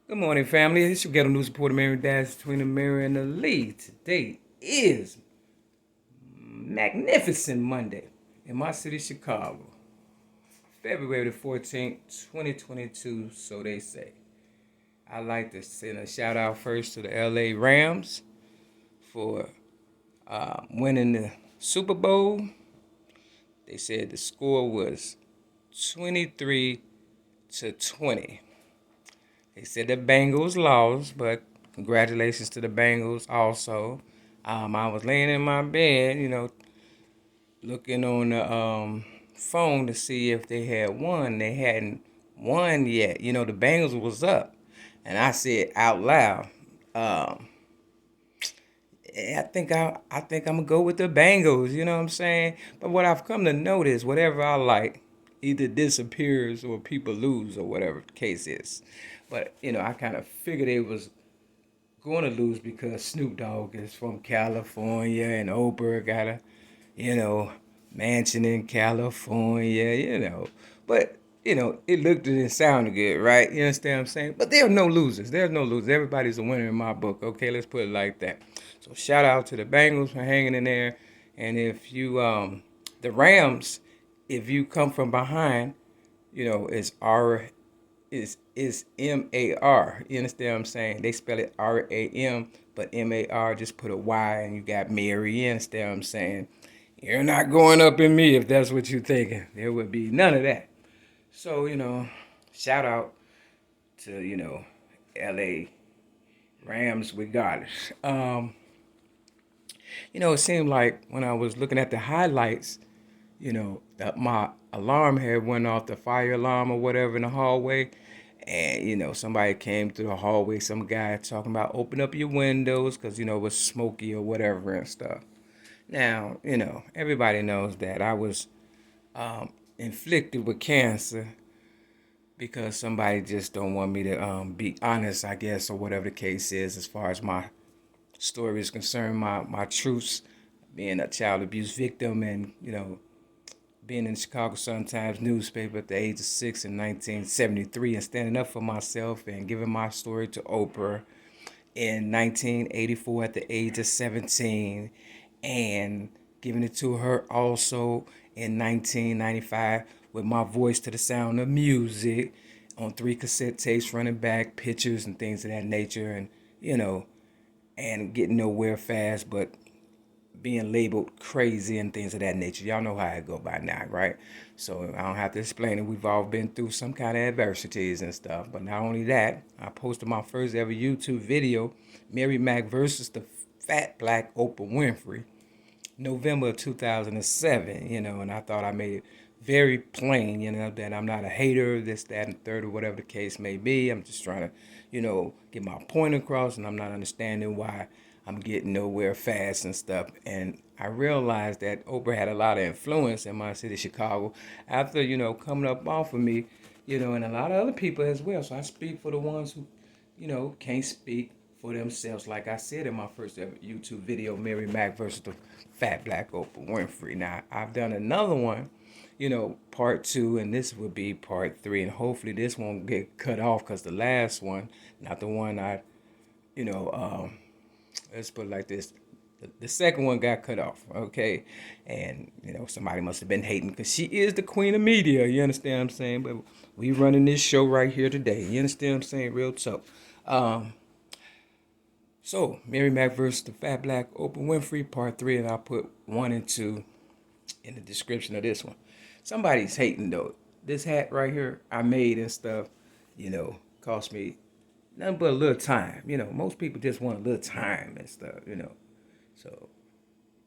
Good morning, family. This is your ghetto news reporter, Mary Dash, between the mirror and the lead. Today is Magnificent Monday in my city, Chicago. February the 14th, 2022, so they say. I'd like to send a shout out first to the LA Rams for winning the Super Bowl. They said the score was 23-20. They said the Bengals lost, but congratulations to the Bengals also. I was laying in my bed, looking on the phone to see if they had won. They hadn't won yet. The Bengals was up. And I said out loud, I think I'm gonna go with the Bengals, you know what I'm saying? But what I've come to notice, whatever I like either disappears or people lose or whatever the case is. But I kind of figured they was going to lose because Snoop Dogg is from California and Oprah got a, you know, mansion in California, But, it looked and it sounded good, right? You understand what I'm saying? But there are no losers. There's no losers. Everybody's a winner in my book, okay? Let's put it like that. So shout out to the Bengals for hanging in there. And if you, the Rams, if you come from behind, it's is MAR. You understand what I'm saying? They spell it RAM, but MAR, just put a Y and you got Mary. You understand what I'm saying? You're not going up in me if that's what you're thinking. There would be none of that. So, shout out to, LA Rams regardless. It seemed like when I was looking at the highlights, that my alarm had went off, the fire alarm or whatever in the hallway. And, somebody came through the hallway, some guy talking about open up your windows because, it was smoky or whatever and stuff. Now, everybody knows that I was inflicted with cancer because somebody just don't want me to be honest, I guess, or whatever the case is as far as my story is concerned, my truths, being a child abuse victim and, being in the Chicago Sun-Times newspaper at the age of 6 in 1973 and standing up for myself and giving my story to Oprah in 1984 at the age of 17 and giving it to her also in 1995 with my voice to the sound of music on 3 cassette tapes, running back pictures and things of that nature, and and getting nowhere fast, but being labeled crazy and things of that nature. Y'all know how I go by now, right? So I don't have to explain it. We've all been through some kind of adversities and stuff. But not only that, I posted my first ever YouTube video, Mary Mack versus the fat black Oprah Winfrey, November of 2007, and I thought I made it very plain, that I'm not a hater, this, that, and third, or whatever the case may be. I'm just trying to, get my point across, and I'm not understanding why I'm getting nowhere fast and stuff. And I realized that Oprah had a lot of influence in my city, Chicago, after, coming up off of me, and a lot of other people as well. So I speak for the ones who, can't speak for themselves. Like I said in my first ever YouTube video, Mary Mack versus the fat black Oprah Winfrey. Now, I've done another one, part 2, and this will be part 3. And hopefully this won't get cut off because the last one, not the one I, let's put it like this. The second one got cut off, okay? And, somebody must have been hating because she is the queen of media, you understand what I'm saying? But we running this show right here today, you understand what I'm saying? Real tough. So, Mary Mack versus the fat black Oprah Winfrey, part 3, and I'll put 1 and 2 in the description of this one. Somebody's hating, though. This hat right here I made and stuff, cost me nothing but a little time. Most people just want a little time and stuff, So,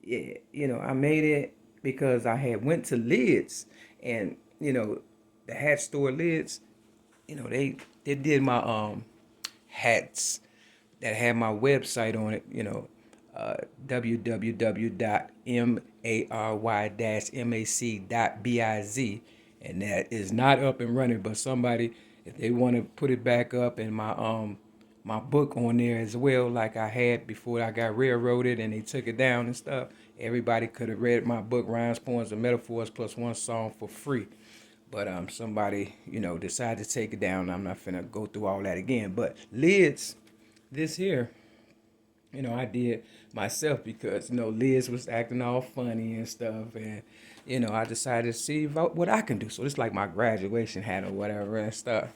yeah, I made it because I had went to Lids and, the hat store Lids, they did my hats that had my website on it, www.mary-mac.biz, and that is not up and running. But somebody, if they want to put it back up, and my book on there as well, like I had before I got railroaded and they took it down and stuff, everybody could have read my book, Rhymes, Poems, and Metaphors plus one song for free. But somebody, decided to take it down. I'm not finna go through all that again. But lids, this here, I did myself because, Liz was acting all funny and stuff. And, I decided to see what I can do. So it's like my graduation hat or whatever and stuff.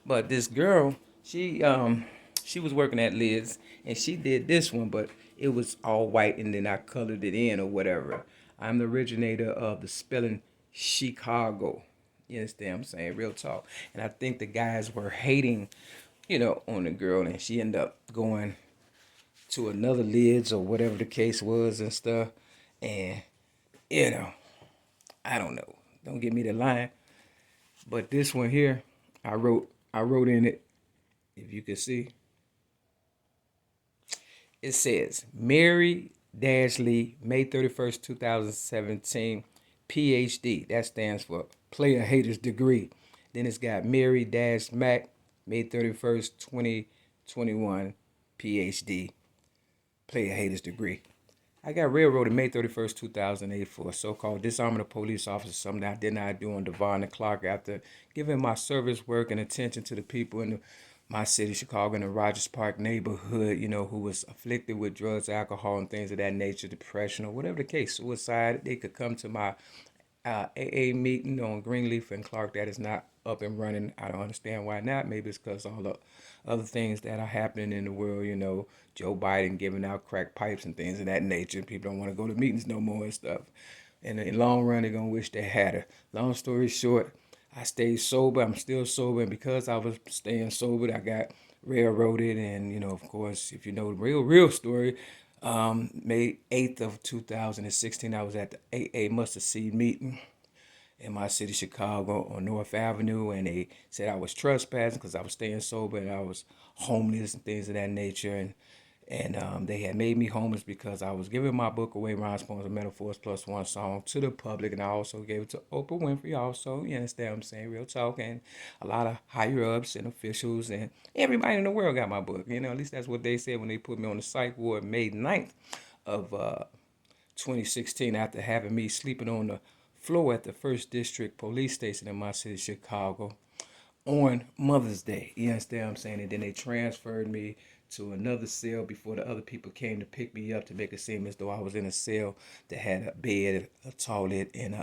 But this girl, she was working at Liz and she did this one, but it was all white and then I colored it in or whatever. I'm the originator of the spelling Shecargo. You understand what I'm saying? Real talk. And I think the guys were hating, on the girl, and she ended up going to another lids or whatever the case was and stuff. And, you know, I don't know. Don't get me the line. But this one here, I wrote in it, if you can see, it says Mary Dashley, May 31st, 2017, PhD. That stands for Player Haters Degree. Then it's got Mary Dash Mac, May 31st, 2021, PhD, Player Haters Degree. I got railroaded May 31st, 2008 for a so-called disarming a police officer, something I did not do on Devon and Clark after giving my service work and attention to the people in my city, Chicago, in the Rogers Park neighborhood, who was afflicted with drugs, alcohol, and things of that nature, depression, or whatever the case, suicide. They could come to my AA meeting on Greenleaf and Clark that is not up and running. I don't understand why not. Maybe it's because all the other things that are happening in the world, Joe Biden giving out crack pipes and things of that nature. People don't want to go to meetings no more and stuff. And in the long run, they're going to wish they had her. Long story short, I stayed sober. I'm still sober. And because I was staying sober, I got railroaded. And, of course, if you know the real story, May 8th of 2016, I was at the AA Mustard Seed meeting in my city, Chicago, on North Avenue, and they said I was trespassing because I was staying sober and I was homeless and things of that nature. And they had made me homeless because I was giving my book away, Rhymes, Poems, and Metaphors Plus One song, to the public, and I also gave it to Oprah Winfrey also, you understand what I'm saying, real talk, and a lot of higher-ups and officials and everybody in the world got my book, at least that's what they said when they put me on the psych ward May 9th of 2016 after having me sleeping on the floor at the 1st District Police Station in my city, Chicago, on Mother's Day. You understand what I'm saying? And then they transferred me to another cell before the other people came to pick me up to make it seem as though I was in a cell that had a bed, a toilet, and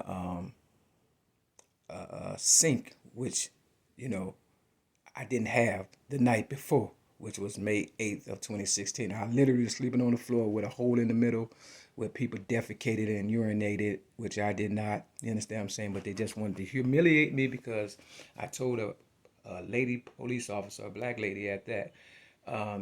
a sink, which, I didn't have the night before, which was May 8th of 2016. I literally was sleeping on the floor with a hole in the middle where people defecated and urinated, which I did not. You understand what I'm saying? But they just wanted to humiliate me because I told a lady police officer, a black lady at that,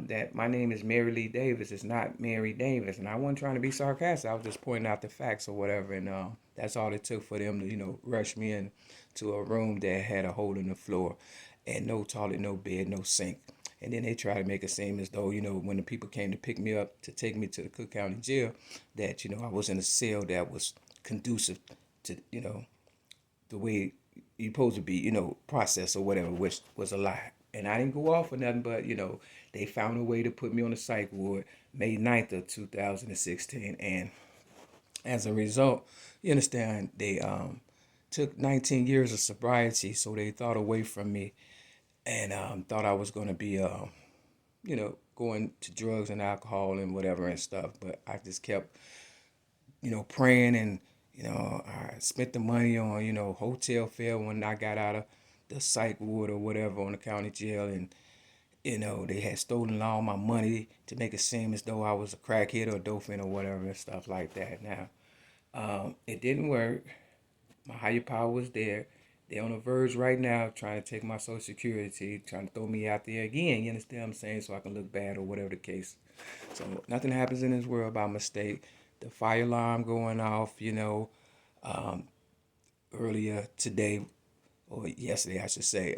that my name is Mary Lee Davis. It's not Mary Davis. And I wasn't trying to be sarcastic. I was just pointing out the facts or whatever. And that's all it took for them to, rush me in to a room that had a hole in the floor and no toilet, no bed, no sink. And then they try to make it seem as though, when the people came to pick me up to take me to the Cook County Jail, that, I was in a cell that was conducive to, the way you're supposed to be, processed or whatever, which was a lie. And I didn't go off or nothing, but, they found a way to put me on the psych ward May 9th of 2016. And as a result, you understand, they took 19 years of sobriety, so they thought away from me and thought I was going to be, going to drugs and alcohol and whatever and stuff. But I just kept, praying and, I spent the money on, hotel fare when I got out of the psych ward or whatever on the county jail. And, they had stolen all my money to make it seem as though I was a crackhead or a dolphin or whatever and stuff like that. Now, it didn't work. My higher power was there. They're on the verge right now trying to take my Social Security, trying to throw me out there again, you understand what I'm saying, so I can look bad or whatever the case. So nothing happens in this world by mistake. The fire alarm going off, earlier today, or yesterday I should say,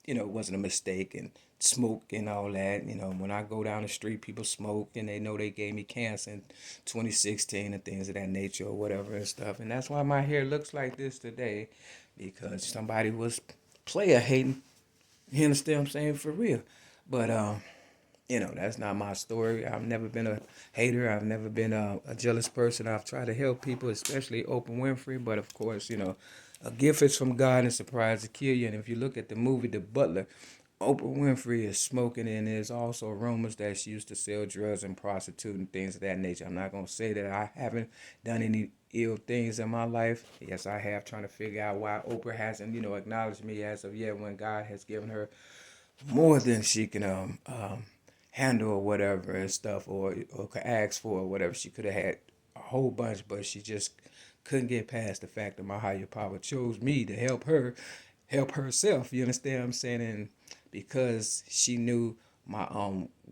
it wasn't a mistake, and smoke and all that. When I go down the street, people smoke and they know they gave me cancer in 2016 and things of that nature or whatever and stuff. And that's why my hair looks like this today, because somebody was player hating. You understand what I'm saying? For real. But, that's not my story. I've never been a hater. I've never been a jealous person. I've tried to help people, especially Oprah Winfrey. But, of course, A gift is from God and surprise to kill you. And if you look at the movie The Butler, Oprah Winfrey is smoking, and there's also rumors that she used to sell drugs and prostitute and things of that nature. I'm not going to say that I haven't done any ill things in my life. Yes, I have, trying to figure out why Oprah hasn't, acknowledged me as of yet, when God has given her more than she can handle or whatever and stuff, or could ask for or whatever. She could have had a whole bunch, but she just couldn't get past the fact that my higher power chose me to help herself. You understand what I'm saying? And because she knew my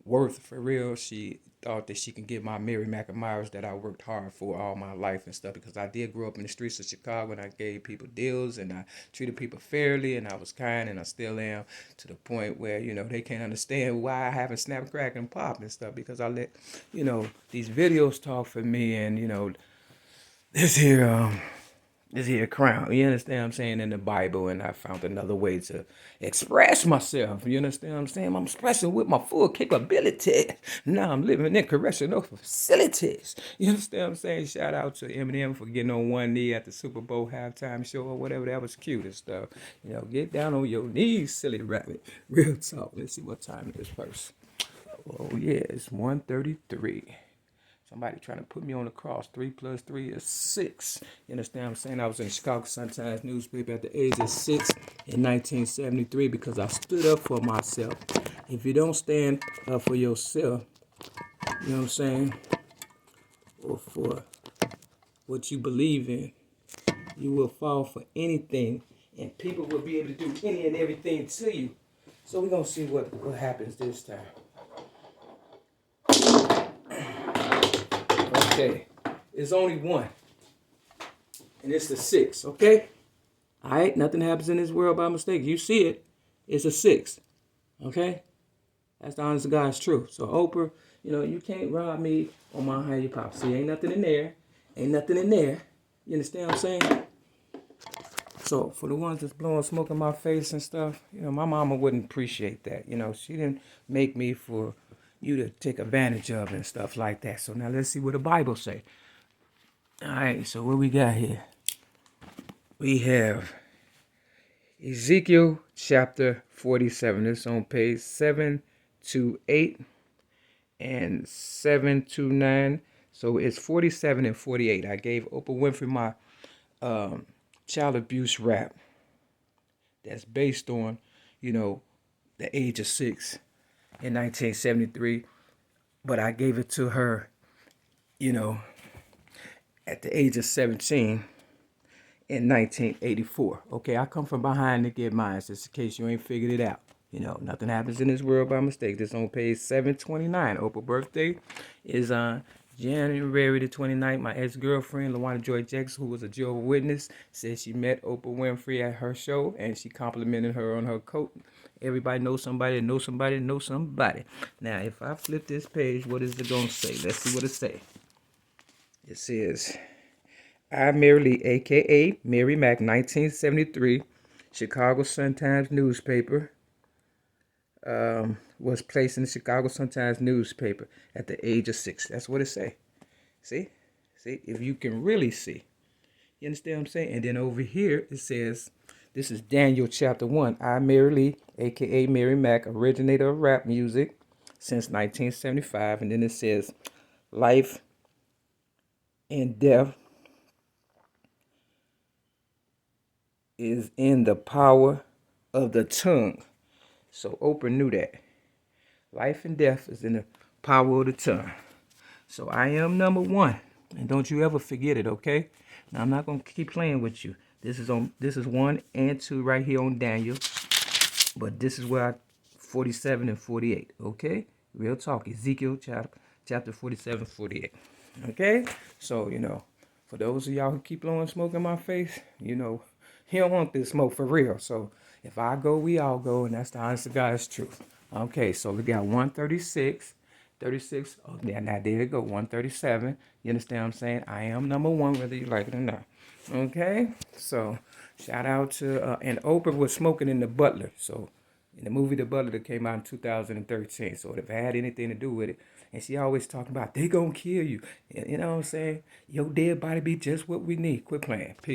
worth for real, she thought that she can get my Mary McAmyers that I worked hard for all my life and stuff, because I did grow up in the streets of Chicago, and I gave people deals and I treated people fairly, and I was kind, and I still am, to the point where, they can't understand why I haven't snapped, crack, and pop and stuff, because I let, these videos talk for me, and, this here crown, you understand what I'm saying, in the Bible, and I found another way to express myself, you understand what I'm saying? I'm expressing with my full capability. Now I'm living in correctional facilities. You understand what I'm saying? Shout out to Eminem for getting on one knee at the Super Bowl halftime show or whatever. That was cute and stuff. Get down on your knees, silly rabbit. Real talk. Let's see what time it is first. Oh yeah, it's 1:33. Somebody trying to put me on the cross. 3 plus 3 is 6. You understand what I'm saying? I was in the Chicago Sun-Times newspaper at the age of 6 in 1973 because I stood up for myself. If you don't stand up for yourself, you know what I'm saying, or for what you believe in, you will fall for anything, and people will be able to do any and everything to you. So we're going to see what happens this time. Okay, it's only one, and it's the 6, okay? All right, nothing happens in this world by mistake. You see it, it's a 6, okay? That's the honest to God's truth. So Oprah, you can't rob me on my higher pop. See, ain't nothing in there. Ain't nothing in there. You understand what I'm saying? So for the ones that's blowing smoke in my face and stuff, my mama wouldn't appreciate that. She didn't make me for you to take advantage of and stuff like that. So now let's see what the Bible say. All right, so what we got here? We have Ezekiel chapter 47. It's on page 728 and 729. So it's 47 and 48. I gave Oprah Winfrey my child abuse rap that's based on, the age of 6 in 1973. But I gave it to her, at the age of 17 in 1984. Okay, I come from behind to get mine, just in case you ain't figured it out. Nothing happens in this world by mistake. This on page 729. Oprah's birthday is on January the 29th. My ex-girlfriend, LaWanda Joy Jackson, who was a Jehovah's Witness, said she met Oprah Winfrey at her show, and she complimented her on her coat. Everybody knows somebody, knows somebody, knows somebody. Now, if I flip this page, what is it going to say? Let's see what it say. It says, I Merely, a.k.a. Mary Mack, 1973, Chicago Sun-Times newspaper, was placed in the Chicago Sun-Times newspaper at the age of 6. That's what it say. See? See? If you can really see. You understand what I'm saying? And then over here, it says, this is Daniel chapter 1. I Merely, a.k.a. Mary Mack, originator of rap music since 1975. And then it says, life and death is in the power of the tongue. So Oprah knew that. Life and death is in the power of the tongue. So I am number 1. And don't you ever forget it, okay? Now I'm not gonna keep playing with you. This is 1 and 2 right here on Daniel. But this is where 47 and 48, okay? Real talk. Ezekiel chapter 47, 48. Okay? So, for those of y'all who keep blowing smoke in my face, you don't want this smoke for real. So if I go, we all go, and that's the honest to God's truth. Okay, so we got 136, 36. Oh, yeah, now there you go, 137. You understand what I'm saying? I am number 1, whether you like it or not. Okay, so shout out to, and Oprah was smoking in The Butler. So in the movie The Butler that came out in 2013. So if it had anything to do with it, and she always talking about, they gonna kill you. You know what I'm saying? Your dead body be just what we need. Quit playing. Peace.